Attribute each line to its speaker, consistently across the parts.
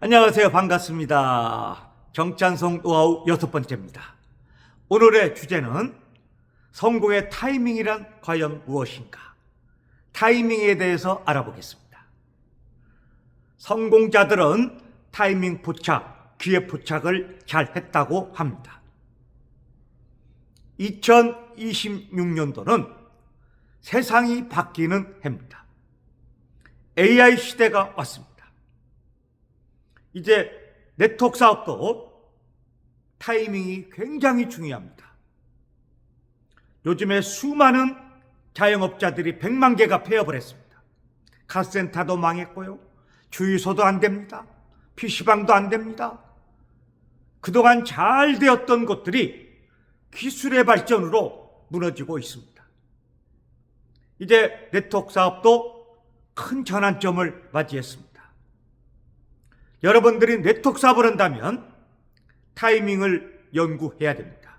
Speaker 1: 안녕하세요. 반갑습니다. 정찬성 노하우 6번째입니다. 오늘의 주제는 성공의 타이밍이란 과연 무엇인가? 타이밍에 대해서 알아보겠습니다. 성공자들은 타이밍 포착, 기회 포착을 잘 했다고 합니다. 2026년도는 세상이 바뀌는 해입니다. AI 시대가 왔습니다. 이제 네트워크 사업도 타이밍이 굉장히 중요합니다. 요즘에 수많은 자영업자들이 100만 개가 폐업을 했습니다. 카센터도 망했고요. 주유소도 안 됩니다. PC방도 안 됩니다. 그동안 잘 되었던 것들이 기술의 발전으로 무너지고 있습니다. 이제 네트워크 사업도 큰 전환점을 맞이했습니다. 여러분들이 네트워크 사업을 한다면 타이밍을 연구해야 됩니다.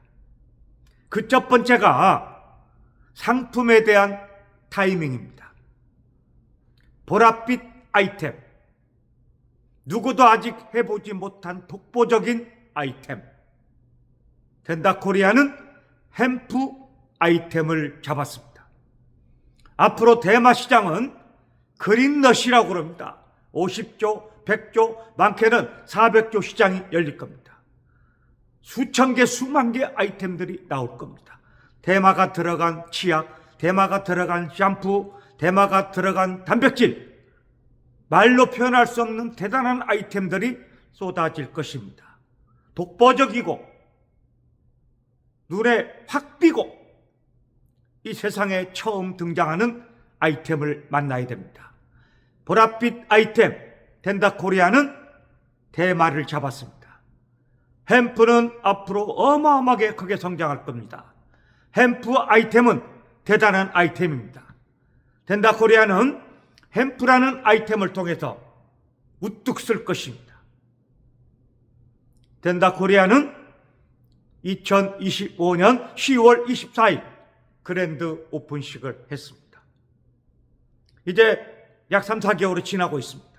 Speaker 1: 그 첫 번째가 상품에 대한 타이밍입니다. 보랏빛 아이템, 누구도 아직 해보지 못한 독보적인 아이템. 덴다코리아는 햄프 아이템을 잡았습니다. 앞으로 대마 시장은 그린넛이라고 그럽니다. 50조, 100조, 많게는 400조 시장이 열릴 겁니다. 수천 개, 수만 개 아이템들이 나올 겁니다. 대마가 들어간 치약, 대마가 들어간 샴푸, 대마가 들어간 단백질, 말로 표현할 수 없는 대단한 아이템들이 쏟아질 것입니다. 독보적이고 눈에 확 띄고 이 세상에 처음 등장하는 아이템을 만나야 됩니다. 보랏빛 아이템 덴다코리아는 대마를 잡았습니다. 햄프는 앞으로 어마어마하게 크게 성장할 겁니다. 햄프 아이템은 대단한 아이템입니다. 덴다코리아는 햄프라는 아이템을 통해서 우뚝 쓸 것입니다. 덴다코리아는 2025년 10월 24일 그랜드 오픈식을 했습니다. 이제 약 3, 4개월이 지나고 있습니다.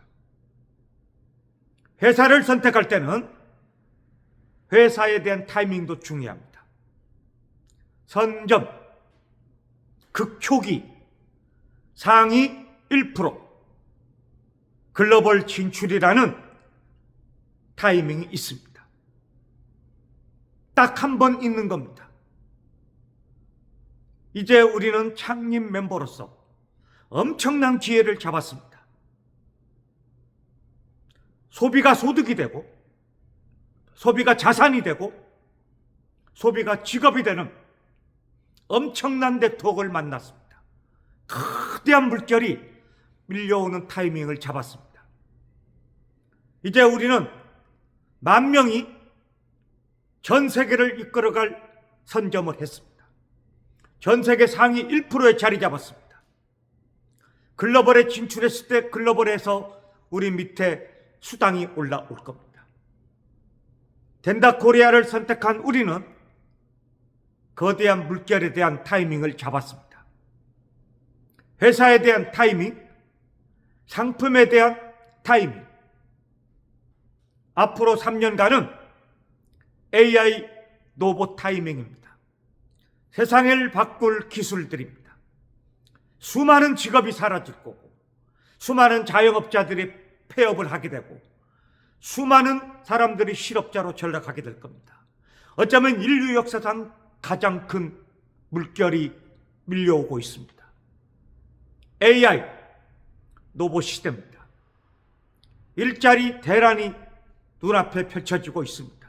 Speaker 1: 회사를 선택할 때는 회사에 대한 타이밍도 중요합니다. 선점, 극초기, 상위 1%, 글로벌 진출이라는 타이밍이 있습니다. 딱 한 번 있는 겁니다. 이제 우리는 창립 멤버로서 엄청난 기회를 잡았습니다. 소비가 소득이 되고, 소비가 자산이 되고, 소비가 직업이 되는 엄청난 네트워크를 만났습니다. 거대한 물결이 밀려오는 타이밍을 잡았습니다. 이제 우리는 10,000명이 전 세계를 이끌어갈 선점을 했습니다. 전 세계 상위 1%에 자리 잡았습니다. 글로벌에 진출했을 때 글로벌에서 우리 밑에 수당이 올라올 겁니다. 덴다코리아를 선택한 우리는 거대한 물결에 대한 타이밍을 잡았습니다. 회사에 대한 타이밍, 상품에 대한 타이밍. 앞으로 3년간은 AI 로봇 타이밍입니다. 세상을 바꿀 기술들입니다. 수많은 직업이 사라질 거고, 수많은 자영업자들이 폐업을 하게 되고, 수많은 사람들이 실업자로 전락하게 될 겁니다. 어쩌면 인류 역사상 가장 큰 물결이 밀려오고 있습니다. AI 로봇 시대입니다. 일자리 대란이 눈앞에 펼쳐지고 있습니다.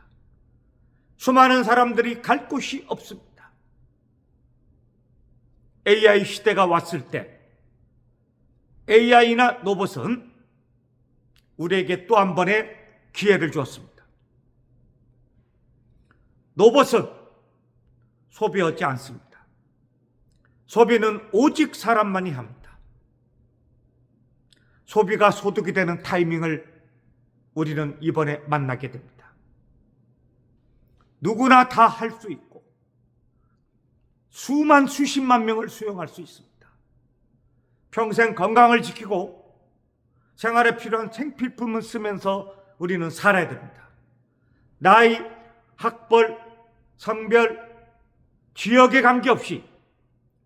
Speaker 1: 수많은 사람들이 갈 곳이 없습니다. AI 시대가 왔을 때 AI나 로봇은 우리에게 또 한 번의 기회를 주었습니다. 로봇은 소비하지 않습니다. 소비는 오직 사람만이 합니다. 소비가 소득이 되는 타이밍을 우리는 이번에 만나게 됩니다. 누구나 다 할 수 있고 수십만 명을 수용할 수 있습니다. 평생 건강을 지키고 생활에 필요한 생필품을 쓰면서 우리는 살아야 됩니다. 나이, 학벌, 성별, 지역에 관계없이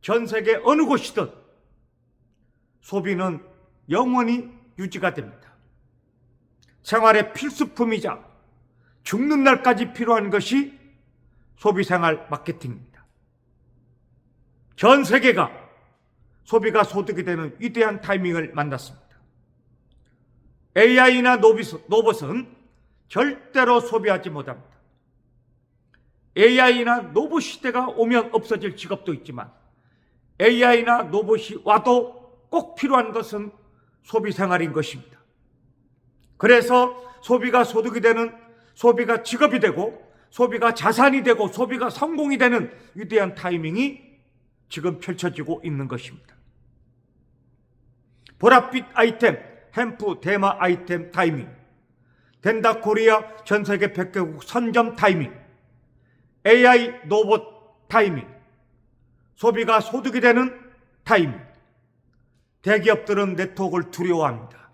Speaker 1: 전 세계 어느 곳이든 소비는 영원히 유지가 됩니다. 생활의 필수품이자 죽는 날까지 필요한 것이 소비생활 마케팅입니다. 전 세계가 소비가 소득이 되는 위대한 타이밍을 만났습니다. AI나 로봇은 절대로 소비하지 못합니다. AI나 로봇 시대가 오면 없어질 직업도 있지만 AI나 로봇이 와도 꼭 필요한 것은 소비 생활인 것입니다. 그래서 소비가 소득이 되는, 소비가 직업이 되고, 소비가 자산이 되고, 소비가 성공이 되는 위대한 타이밍이 지금 펼쳐지고 있는 것입니다. 보랏빛 아이템, 햄프 대마 아이템 타이밍, 덴다 코리아 전세계 100개국 선점 타이밍, AI 로봇 타이밍, 소비가 소득이 되는 타이밍. 대기업들은 네트워크를 두려워합니다.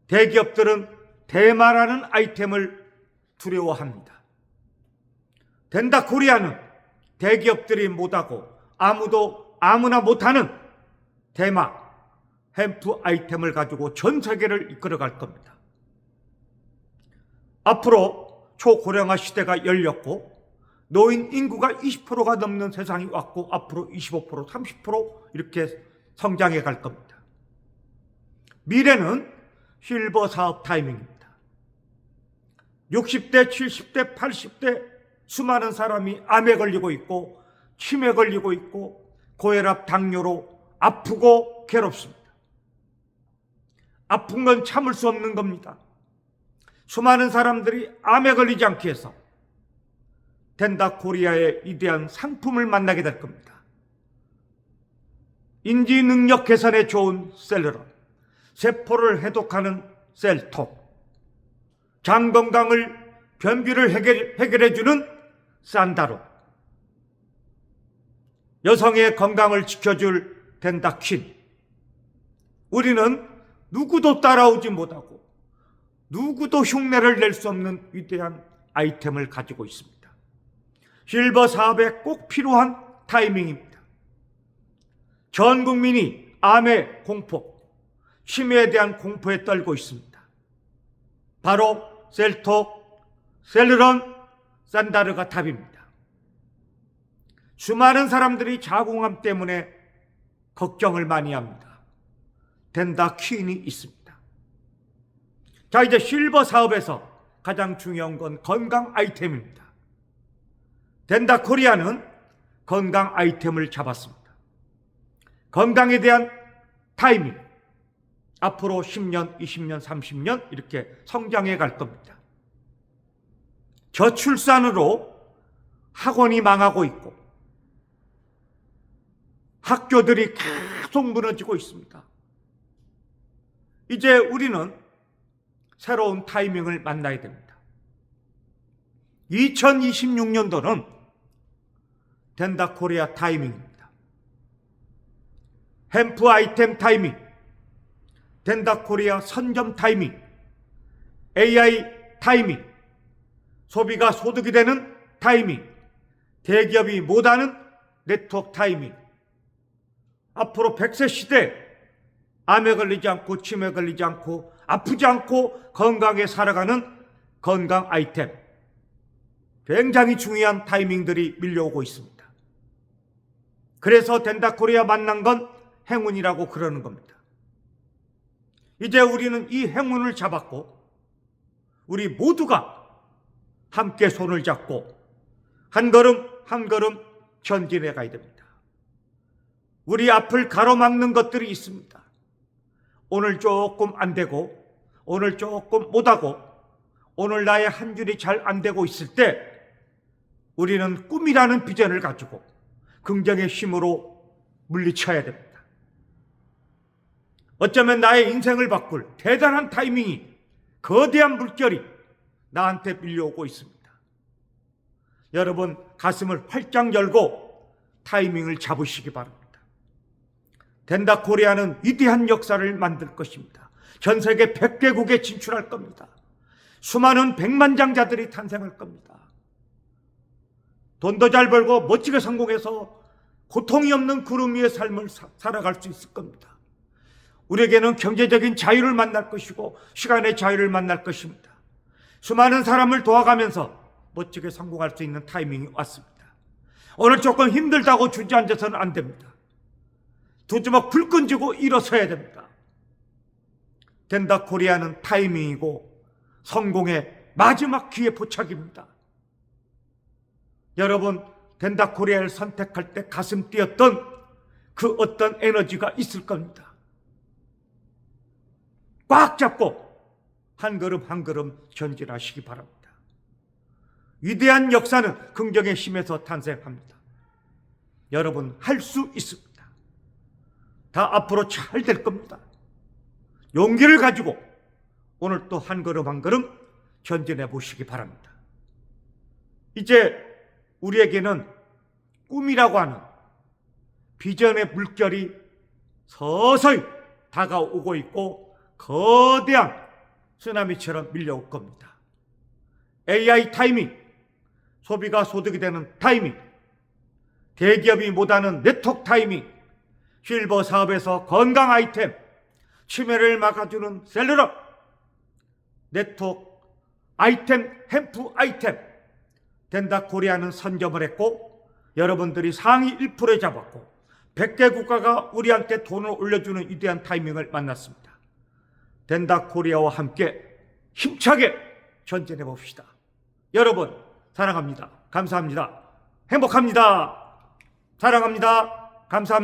Speaker 1: 대기업들은 대마라는 아이템을 두려워합니다. 덴다 코리아는 대기업들이 못하고 아무나 못하는 대마, 햄프 아이템을 가지고 전 세계를 이끌어갈 겁니다. 앞으로 초고령화 시대가 열렸고 노인 인구가 20%가 넘는 세상이 왔고 앞으로 25%, 30% 이렇게 성장해 갈 겁니다. 미래는 실버 사업 타이밍입니다. 60대, 70대, 80대 수많은 사람이 암에 걸리고 있고 치매에 걸리고 있고 고혈압, 당뇨로 아프고 괴롭습니다. 아픈 건 참을 수 없는 겁니다. 수많은 사람들이 암에 걸리지 않기 위해서 덴다 코리아의 위대한 상품을 만나게 될 겁니다. 인지 능력 개선에 좋은 셀러론, 세포를 해독하는 셀톡, 장 건강을 변비를 해결해주는 산다로, 여성의 건강을 지켜줄 덴다퀸. 우리는 누구도 따라오지 못하고 누구도 흉내를 낼 수 없는 위대한 아이템을 가지고 있습니다. 실버 사업에 꼭 필요한 타이밍입니다. 전 국민이 암의 공포, 치매에 대한 공포에 떨고 있습니다. 바로 셀톡, 셀르론, 산다르가 답입니다. 수많은 사람들이 자궁암 때문에 걱정을 많이 합니다. 덴다 퀸이 있습니다. 자, 이제 실버 사업에서 가장 중요한 건 건강 아이템입니다. 덴다 코리아는 건강 아이템을 잡았습니다. 건강에 대한 타이밍, 앞으로 10년, 20년, 30년 이렇게 성장해 갈 겁니다. 저출산으로 학원이 망하고 있고 학교들이 계속 무너지고 있습니다. 이제 우리는 새로운 타이밍을 만나야 됩니다. 2026년도는 덴다 코리아 타이밍입니다. 햄프 아이템 타이밍, 덴다 코리아 선점 타이밍, AI 타이밍, 소비가 소득이 되는 타이밍, 대기업이 못하는 네트워크 타이밍. 앞으로 100세 시대 암에 걸리지 않고 치매에 걸리지 않고 아프지 않고 건강에 살아가는 건강 아이템. 굉장히 중요한 타이밍들이 밀려오고 있습니다. 그래서 덴다 코리아 만난 건 행운이라고 그러는 겁니다. 이제 우리는 이 행운을 잡았고 우리 모두가 함께 손을 잡고 한 걸음 한 걸음 전진해 가야 됩니다. 우리 앞을 가로막는 것들이 있습니다. 오늘 조금 안 되고 오늘 조금 못하고 오늘 나의 한 줄이 잘 안 되고 있을 때 우리는 꿈이라는 비전을 가지고 긍정의 힘으로 물리쳐야 됩니다. 어쩌면 나의 인생을 바꿀 대단한 타이밍이, 거대한 물결이 나한테 밀려오고 있습니다. 여러분 가슴을 활짝 열고 타이밍을 잡으시기 바랍니다. 덴다 코리아는 위대한 역사를 만들 것입니다. 전 세계 100개국에 진출할 겁니다. 수많은 백만장자들이 탄생할 겁니다. 돈도 잘 벌고 멋지게 성공해서 고통이 없는 구름 위의 삶을 살아갈 수 있을 겁니다. 우리에게는 경제적인 자유를 만날 것이고 시간의 자유를 만날 것입니다. 수많은 사람을 도와가면서 멋지게 성공할 수 있는 타이밍이 왔습니다. 오늘 조금 힘들다고 주저앉아서는 안 됩니다. 두 주먹 불끈 쥐고 일어서야 됩니다. 된다 코리아는 타이밍이고 성공의 마지막 기회 포착입니다. 여러분, 된다 코리아를 선택할 때 가슴 뛰었던 그 어떤 에너지가 있을 겁니다. 꽉 잡고 한 걸음 한 걸음 전진하시기 바랍니다. 위대한 역사는 긍정의 힘에서 탄생합니다. 여러분, 할 수 있습니다. 다 앞으로 잘 될 겁니다. 용기를 가지고 오늘 또 한 걸음 한 걸음 전진해 보시기 바랍니다. 이제 우리에게는 꿈이라고 하는 비전의 물결이 서서히 다가오고 있고 거대한 쓰나미처럼 밀려올 겁니다. AI 타이밍, 소비가 소득이 되는 타이밍, 대기업이 못하는 네트워크 타이밍, 실버 사업에서 건강 아이템, 치매를 막아주는 셀러럽, 네트워크 아이템, 햄프 아이템, 된다 코리아는 선점을 했고 여러분들이 상위 1%에 잡았고 100개 국가가 우리한테 돈을 올려주는 위대한 타이밍을 만났습니다. 된다 코리아와 함께 힘차게 전진해 봅시다. 여러분, 사랑합니다. 감사합니다. 행복합니다. 사랑합니다. 감사합니다.